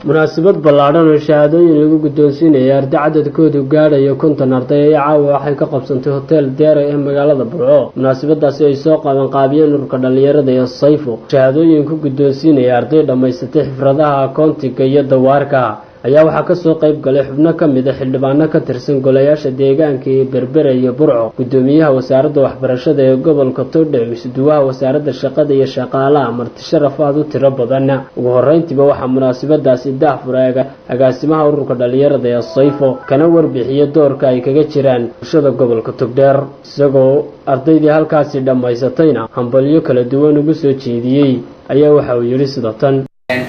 munaasabad ballaaran oo shahaadooyin lagu guddoonsiinaya arday cadadkoodu gaadhayo 50 arday ayaa caawa waxay ka qabsantay hotel Deere ee magaalada Burco. munaasabadaasi ay soo qabanqaabiyeen ururka dhalinyarada ee Sayfo shahaadooyin ku guddoonsiinaya arday dhamaysatay xirfadaha akoontiga iyo dawaarka ayaa waxaa ka soo qayb galay xubno ka mid ah xildhibaano ka tirsan golayaasha deegaanka ee Berbera iyo Burco, gudoomiyaha wasaaradda waxbarashada ee gobolka Togdheer, isuduwaha wasaaradda shaqada iyo shaqaalaha, marti sharaf aad u tiro badan. ugu horeyntiba waxaa munaasabadaasi daahfuray agaasimaha ururka dhalinyarada ee Sayfo kana warbixiyay doorka ay kaga jiraan bulshada gobolka Togdheer, isagoo ardaydii halkaasi dhamaysatayna hambalyo kala duwan ugu soo jeediyay ayaa waxa uu yiri sida tan.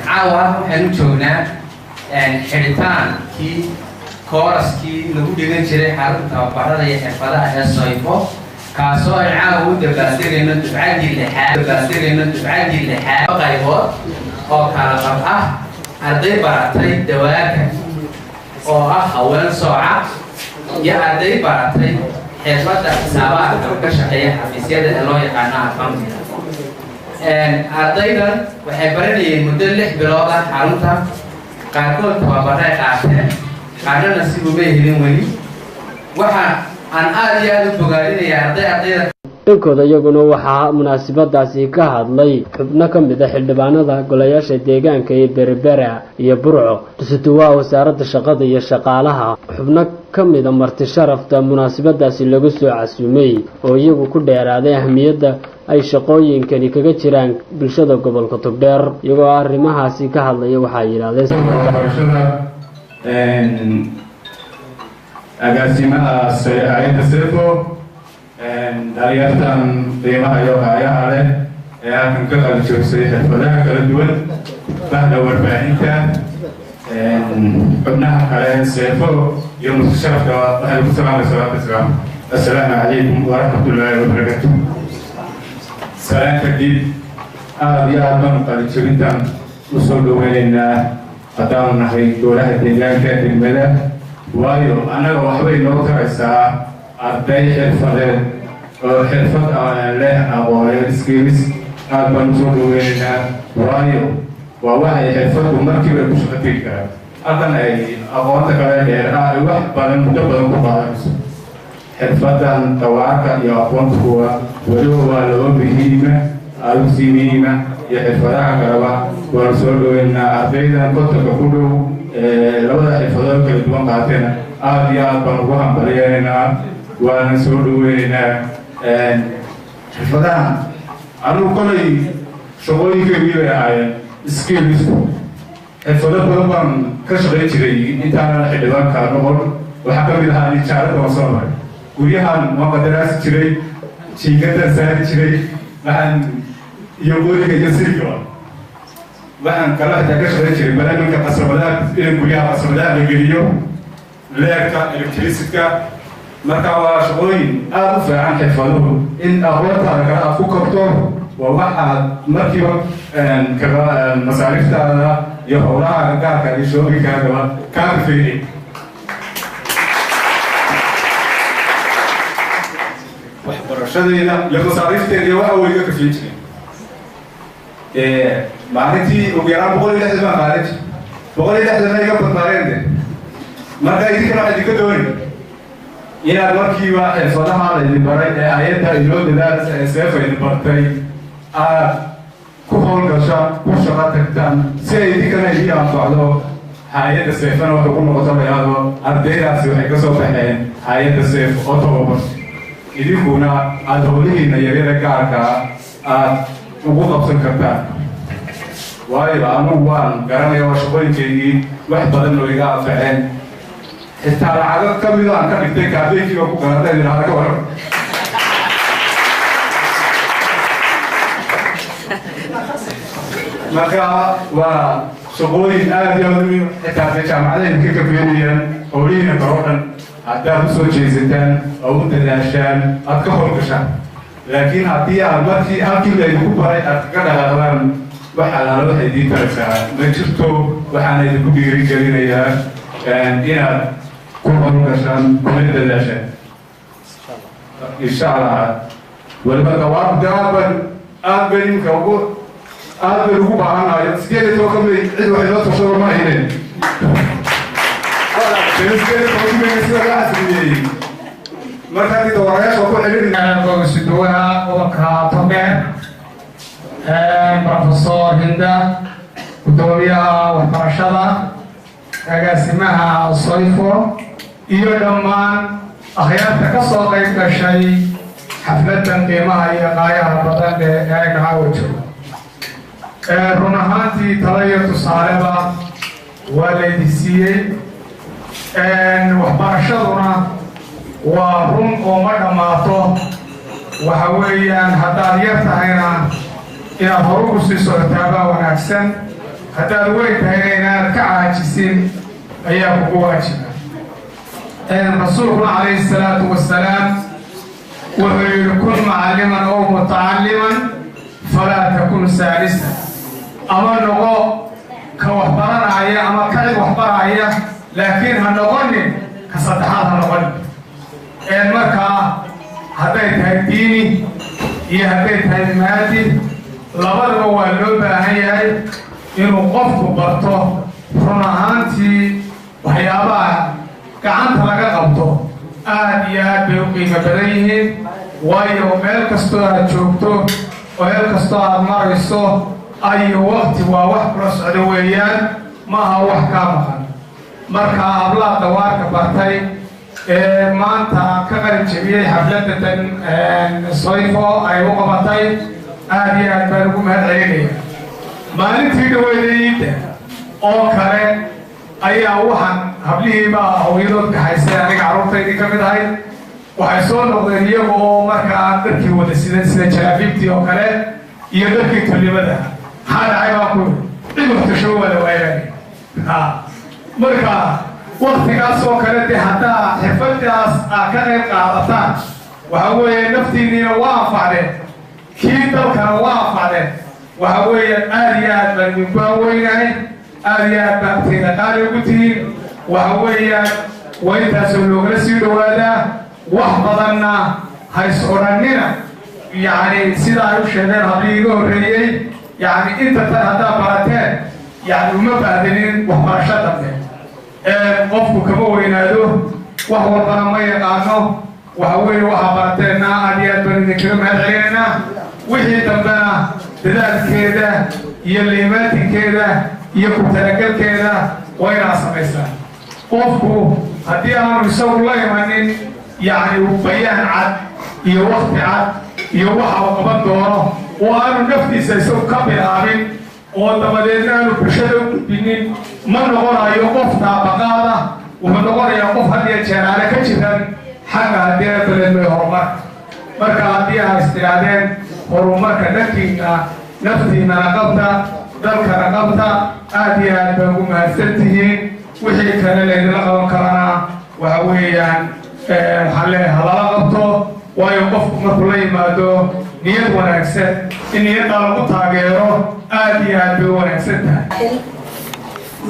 caawa waxaan u joognaa xiritaan kii kooraskii lagu dhigan jiray xarunta tababarada iyo xirfadaha ee Sayfo kaasoo ay caawa u dabaaldegayno dufcadii lixaad qaybood oo kala qab ah arday baratay dawaarka oo ah haween sooca iyo arday baratay xirfadda xisaabaadka ka shaqeeya xafiisyada ee loo yaqaan accounting. ardaydan waxay baranayeen muddo 6 bilood ah xarunta qaarkood tababaray qaateen qaarna si ugu helin wali waxa aan aad iyo aad u bogaadinayaa ardayda dhankooda iyaguna waxaa munaasabadaasi ka hadlay xubno ka mid ah xildhibaanada golayaasha deegaanka ee Berbera iyo Burco, isuduwaha wasaaradda shaqada iyo shaqaalaha, xubno ka mid ah marti sharafta munaasabadaasi lagu soo casuumay oo iyagu ku dheeraaday ahmiyadda ay shaqooyinkani kaga jiraan bulshada gobolka Togdheer. iyagoo arrimahaasi ka hadlaya waxaa yiraahdeen agaasimaha hay'adda Sayfo dhalinyartan qiimaha iyo qaayaha leh ee halkan ka qaljoogsaday xirfadaha kala duwan bahda warbaahinta xubnaha kale Sayfo iyo musharafka waxay ku salaamaysaa assalaamu calaykum waraxmatullaahi wabarakaatuh. سلام كديد يا أبان قلتشريتان وصل دوينا قدامنا في دولة الدنيا كاتمة وايو أنا وحبي نقطة الساعة أربعة حرفة له أبوي سكيلز أبان وصل دوينا وايو وواحد حرفة ومركب بشكل أبان أي أبوان تكلم واحد بان مدبر مقاس حرفتان توعك يا أخوان هو ولو بهيمة أو سميمة يحرفتها كربا ورسولو إن أبيدا كنت كقولو لو حرفتها كردوان قاتنا أبيا بنوهم بريانا ونسولو إن حرفتها أنا كلي شغلي كبير عين سكيلز حرفتها كلهم كشغل تري أنت أنا حدوان كارنور وحكم لها نشارة وصلنا guryahan waa qadaraas jiray shiikada saari jiray waxaan iyo guriga iyo sirga waxaan kala ka shaqeyn jiray barnaamijka qasabadaha in guryaha qasabadaha la geliyo leerka electricity marka waa shaqooyin aad u fiican xirfaduhu in aqoontaada kala aad ku kabto waa waxaad markiiba kaga masaariftaada iyo howlaha gaarka iyo shooginkaaga kaa fiirin. waxbarashadeena iyo masaariifteena waxa weeye ka fiican maalintii ugu yaraan 160 baan qaaday 160 iga badnaayeen marka idinka waxa idinka doonay inaad markiiba xirfadaha la idin baray ee hay'adda inoo dadaal ee Sayfo idin bartay aad ku hawlgashaan ku shaqo tagtaan si ay idinkana idin anfacdo hay'adda Sayfona waxay ku noqoto bayado ardaydaasi waxay ka soo baxeen hay'adda Sayfo oo tababar idinkuna aad howlihiina yaryara gaarka aad ugu qabsan kartaan waayo anugu waan garanaya waa shaqooyinkaygii wax badan oo iga anfaceen xitaa lacago ka mid aan ka dhigtay kaafeekiiba ku garanay idhaahda ka waran marka waa shaqooyin aad iyo aad u xitaa jaamacadaha ka kafeenayaan howlihiina kaloo dhan haddaad u soo jeesataan oo u dadaashaan aad ka howlgashaan laakiin haddii aad markii halkii laydinku baray aad ka dhaqaaqdaan wax allaala waxay idiin taraysaa ma jirto waxaana idinku dhiirigelinayaa inaad ku howlgashaan kuna dadaashaan insha allah waliba dawaabda aad bay ninka ugu aad bay ugu baahanayo 8 ka mid cid waxay noo tashado ma hayeen marka dib warayaasha ku xiriirina gudoomiyaha gobolka Togdheer Professor Hinda gudoomiyaha waxbarashada agaasimaha Soifo iyo dhammaan akhyaarta ka soo qayb gashay xafladan qiimaha iyo qaayaha badan ee ay gacawjo run ahaantii talayo tusaaleba waa la siiyay waxbarashaduna waa run oo ma dhamaato waxa weeyaan haddaad yar tahayna inaad horu u sii socotaabaa wanaagsan haddaad weyn tahayna inaad ka caajisin ayaa kugu waajiba rasuulkuna calayhi salaatu wasalaam wuxuu yidhi kun macalliman oo mutacalliman falaa takun saalisa ama noqo ka waxbaranaya ama ka cid waxbaraya laakiin ha noqonin ka saddexaad ha noqonin markaa hadday tahay diini iyo hadday tahay maadi labadaba waa loo baahan yahay inuu qofku barto run ahaantii waxyaabaha gacanta laga qabto aad iyo aad bay u qiimo badan yihiin waayo meel kastoo aad joogto meel kastoo aad marayso ayo waqti waa wax kula socdo weeyaan maaha wax kaa maqan marka hablaha dawaarka bartay maanta ka qalin jebiyey xafladatan Soifo ay u qabatay aad iyo aad baan ugu mahad celinaya maalintii dhaweydayda oo kale ayaa waxaan hablihiiba hooyadood ka haysay aniga carruurtaydii ka mid ahayd waxay soo noqdeen iyaga oo markaa darkii wada sida jalaabiibtii oo kale iyo darkii tulimada maxaa dhacay baa ku cid waxtasho wada waayaan marka waqtigaas oo kale dee haddaa xirfadaas aad ka qayb qaadataan waxa weeye naftiinniina waa anfacdeen kii dalkana waa anfacdeen waxa weeye aad iyo aad baan idinku haweynahay aad iyo aad baan agtayda qaali ugu tihiin waxa weeyaan waa intaasoo loogala sii dhawaadaa wax badanna hays odhannina yacni sida ay u sheegeen haddii iga horreeyey yacni inta tan haddaa barateen yacni uma baahdanin waxbarasho dambe qofku kama weynaado wax walbana ma yaqaano waxa weeye waxaa barateenna aad iyo aad baan idinkaga mahad celinaynaa wixii dambena dadaalkeeda iyo liimaatinkeeda iyo ku talagalkeeda waa inaad samaysaa qofku haddii aanu isagu la imanin yacni bayaan cad iyo waqti cad iyo waxa uu qaban doono oo aanu naftiisa isagu ka bilaabin oo dabadeedna aanu bulshada u gudbinin ma noqonayo qof taabaqaada wuxuu noqonayaa qof had iyo jeer aale ka jiran xagga haddii ay baleedmay horumarka marka haddii ay istiraadeen horumarka dhankiina naftiinana qabta dalkana qabta aad iyo aad baa ugu mahadsan tihiin wixii kale laydinla qaban karana waxa weeyaan waxaan leeyahay halala qabto waayo qofku markuu la yimaado niyad wanaagsan in niyadda lagu taageero aad iyo aad bay u wanaagsan tahay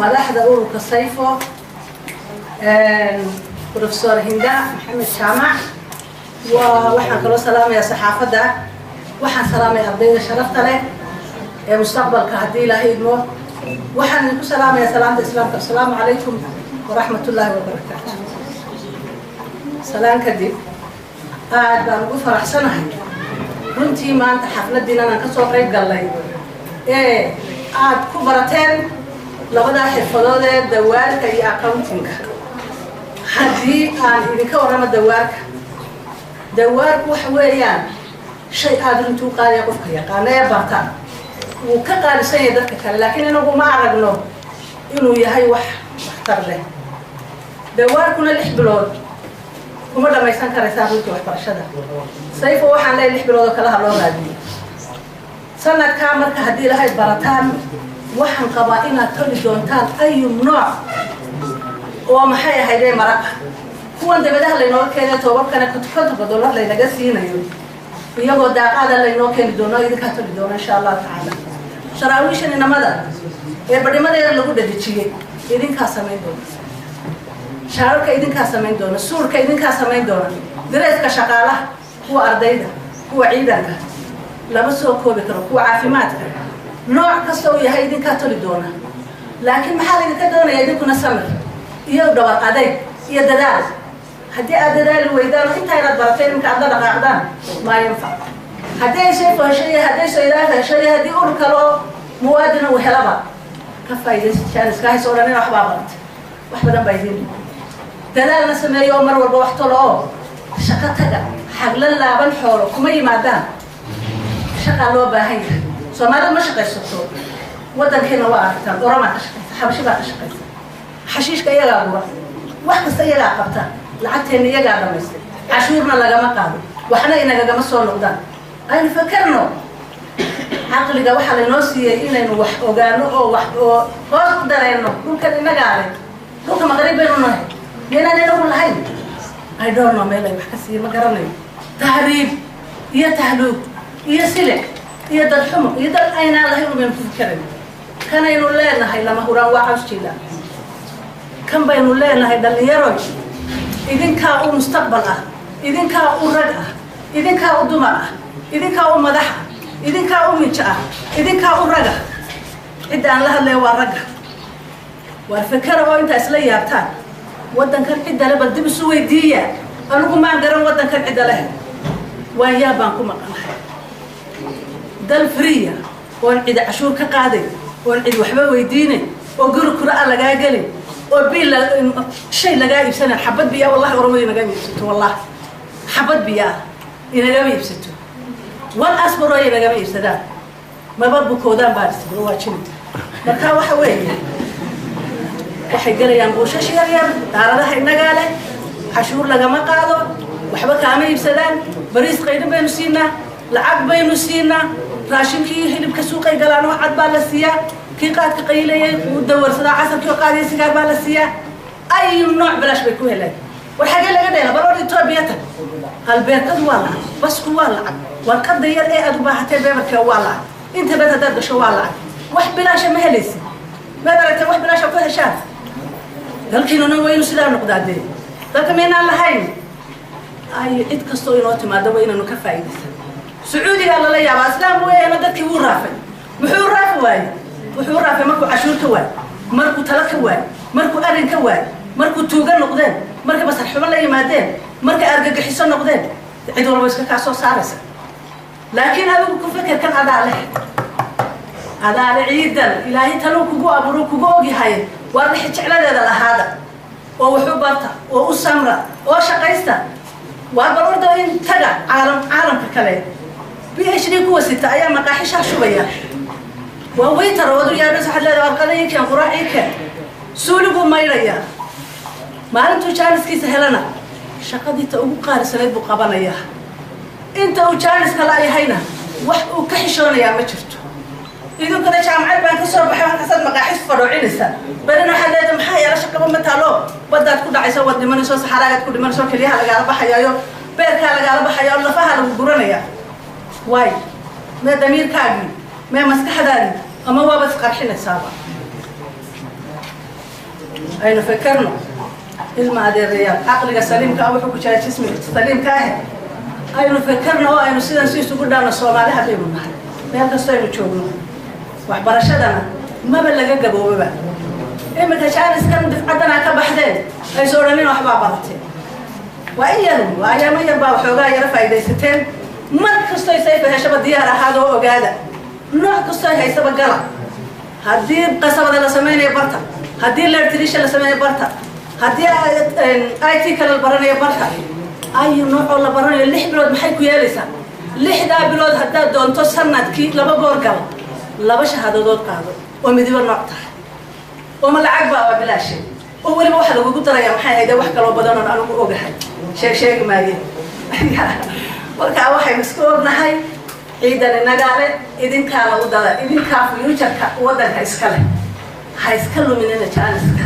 madaxda ururka Soifo Professor Hinda Maxamed Jaamac waxaan kaloo salaamayaa saxaafadda waxaan salaamayaa ardayda sharafta leh ee mustaqbalka haddii ilaahay idmo waxaan idinku salaamayaa salaamta islaamka assalaamu calaykum waraxmatullaahi wabarakaatu salaan kadib aad baan ugu faraxsanahay runtii maanta xafladiina aan ka soo qayb galnay ee aad ku barateen labadaa xirfadood ee dawaarka iyo accountinga haddii aan idinka warramo dawaarku waxa weeyaan shay aad runtii u qaadaya qofka yaqaana ee barta wuu ka qaalisan yahay dadka kale laakiin inagu ma aragno inuu yahay wax waxtar leh dawaarkuna 6 bilood kuma dhamaysan karaysaa runtii waxbarashada Soifo waxaan leeyahay 6 bilood oo kala loo raadiyo sanadkaa marka haddii ilahay barataan waxaan qabaa inaad toli doontaan ayum nooc oo maxay ahaydee maraq kuwan dabadaha laynoo keenay toobabkana $20 laynaga siinayo iyagoo daaqaada laynoo keeni doono idinkaa toli doono insha Allah tacaala sharaawiishan inamada ee badhimadeeda lagu dhadhijiyey idinkaa samayn doona shaararka idinkaa samayn doona suurka idinkaa samayn doona dareeska shaqaalaha kuwa ardayda kuwa ciidanka lama soo koobi karo kuwa caafimaadka nooc kasta uu yahay idinkaa toli doona laakiin maxaa laydinka doonayaa idinkuna samir iyo dhabar adayg iyo dadaal هدي أدرى الويدان أنت إلى البرتين من كعدنا قاعدان ما ينفع هدي شيء فشيء هدي شيء فشيء هدي أركلو موادنا وهلبا كفاية كان سكاي صورنا أحبابات وحبنا بايدين دلالنا سمي يوم مر والروح طلعوا شقتها حقل الله بنحوله كم يمادان شقلوا باهين سماذا ما شقي السطور ودن هنا واقتان ورما شقي حبشي بقى شقي حشيش كي يلعبوا واحد سيلعب قبتان لعبت إني يقعد مستي عشورنا لقى ما قابل وحنا إنا لقى مسؤول نقدان أنا فكرنا عقلي جا وحلا نوسي إنا نوح وجانو أو وح أو قدر إنه ممكن إنا قاعد ممكن مغرب بيننا لأننا نقول هاي I don't know ماله بحكي ما قرني تهريب يا تهلوك يا سلك يا درحمة يا در أين الله يوم ينفكرني كان يقول لنا هاي لما هو رواع وشيلا كم بيقول لنا هاي اللي يروي إذن كاو مستقبل إذن كاو رجع إذن كاو دماء إذن كاو مدح إذن كاو منشأ إذن كاو رجع إذا الله اللي هو رجع والفكرة وأنت أصلي يا بتاع ودن كان عدة لبدي بسويدية أنا كم ما أقدر ودن كان عدة له ويا بانكم مقنع دل فرية وعند عشور كقاعدة وعند وحبة ويديني وقول كرة لقى قلي وبيلا شيء لقى يبسنا حبت بيا والله ورمي نقام يبسطه والله حبت بيا ينقام يبسطه والأصبر وين نقام يبسطه ما بابو كودان بارس برواتشين مركا وحوي waxay galayaan booshash yar yar daaradaha inagaale cashuur lagama qaado waxba kaama iibsadaan bariis qaydin baynu siinaa lacag baynu siinaa raashinkii hilibka suuqay galaan oo cad baa la siiyaa kii qaadka qaylayay uu dawarsada casarkii oo qaadiya sigaar baa la siiyaa ay nooc bilaash bay ku heleen waxaa laga dheelaa baroor Itoobiya ta qalbeedkadu waa lacag basku waa lacag warqadda yar ee aad u baahatay beebarka waa lacag inta bad hadaad gasho waa lacag wax bilaash ma helaysid ma daragtay wax bilaash ku heshaan dalkiina waynu sidaa noqdaadee dadka meena lahayn ay cid kasto inoo timaado waynu ka faa'iideysan sacuudiga la yaabaa islaam weeyna dadkii uu raafay muxuu raafay wuxuu raafay markuu cashuur ka waay markuu tala ka waay markuu arin ka waay markuu tuuga noqdeen markii basar xumo la yimaadeen markii argagixiso noqdeen cid walba iska ka soo saaraysa laakiin adigu ku fikir kan adaa ciidan ilaahay talo kugu aburo kugu ogyahay waa xijcladeeda lahaada oo wuxuu barta oo u samra oo shaqaysta waa balordo in taga caalamka kale PhD ku wasita ayaa maqaaxisha shubaya waa waytar wadu yaa bas xad leedahay warqadayka quraacayka suuligu mayraya maalintu jaaniskiisa helana shaqadiita ugu qaalisaneed buu qabanaya inta uu jaaniska la yahayna wax uu ka xishoonaya ma jirto إذا كنا جامعات بان كسر بحيوان كسر مقاحيس فروعينسا بدنا حد هذا محيا لا شك ما متالو بدأت كل عيسى ودي من يسوس حراقة كل من يسوس كليها لقى بحيايو بيرك لقى بحيايو الله فهل بقرنيا واي ما دمير كاغي ما مسك حداني أما هو بس قرحين السابع أين فكرنا إلما هذا الريال عقلك سليم كأول حكوا شيء اسمه سليم كاهن أين فكرنا هو أين سيدنا سيسو قدامنا الصومالي حبيب النهار ما يلقى تشوفونه waxbarashadana maba laga gaboobaba imika jaanis kan difcadana ka baxdeen ay soo dhanin waxba baratay waa iyadu ayama yar baa xoogaa yar faa'iideysateen mar kasto ay sayf heshaba diyaar ahaado ogaada nooc kasto ay haysaba gala haddii qasabada la sameeyo barta haddii electrician la sameeyo barta haddii IT kala baranayo barta ay nooc la baranayo 6 bilood maxay ku yeelaysaa 6 bilood hadda doonto sanadkii laba goor gal laba shahaadadood qaado oo midiba nooc tahay oo ma lacag baa bilaash oo waliba waxa lagu daraya maxay hayda wax kale oo badan oo aan ugu ogahay sheeg maaye marka waxay isku ognahay ciidan nagaale idinka la wadada idinka future-ka wadanka iska leh ha iska luminina jaaniska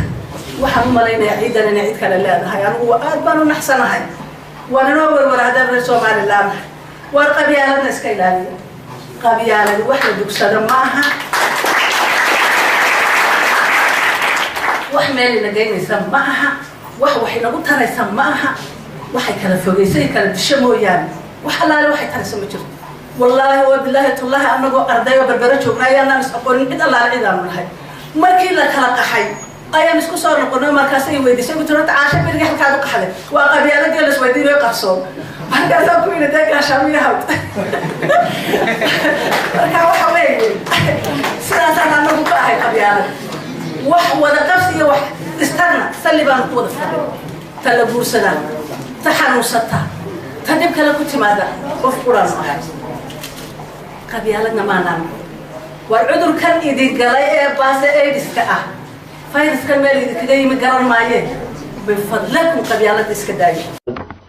waxaan u maleynayaa ciidan inay cid kale leedahay anigu aad baan u naxsanahay waan inoo warwaraada reer Soomaaliland war qabyaaladna iska ilaaliya qabyaalad wax la dugsado maaha wax meel la geynaysa maaha wax nagu taraysa maaha waxay kala fogeysay kala disho mooyaan wax allaale waxay taraysa ma jirto wallaahi wa billaahi tallahi anagoo arday oo barbara joognaa ayaan is aqoonin cid allaale cid aan nahay markii la kala qaxay ayaan isku soo noqonay markaas ay weydiisay ku tirada caasha biriga halkaad u qaxday waa qabyaaladii la isweydiin way qarsoon markaas aan ku yiri dadka shaamiyaha marka waxa weeye sidaas aan nagu ka ahay qabyaalad wax wada qabsi iyo wax istarna salibaan ku wada fadhiyo tala guursada taxanuusata tadib kala ku timaada qof quraan ah qabyaaladna maanaan war cudur kan idin galay ee baase aidiska ah fayraska meel idinkaga yimi garan maayeen bifadlakum qabyaalada iska daayo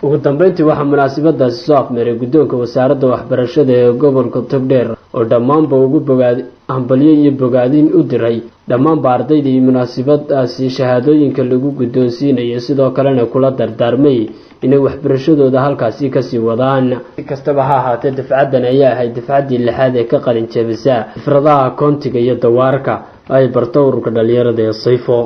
ugu dambeyntii waxaa munaasabadaasi soo afmeeray guddoonka wasaaradda waxbarashada ee gobolka Togdheer oo dhammaanba ugu bogaadin hambalyo iyo bogaadin u diray dhammaanba ardayda iyo munaasabadaasi shahaadooyinka lagu guddoonsiinayo sidoo kalena kula dardaarmay inay waxbarashadooda halkaasi ka sii wadaan si kastaba ha ahaatee dafcadan ayaa ahayd dafcadii lixaad ee ka qalin jabisa fikradaha koontiga iyo dawaarka ay barto ururka dhalinyarada ee Sayfo.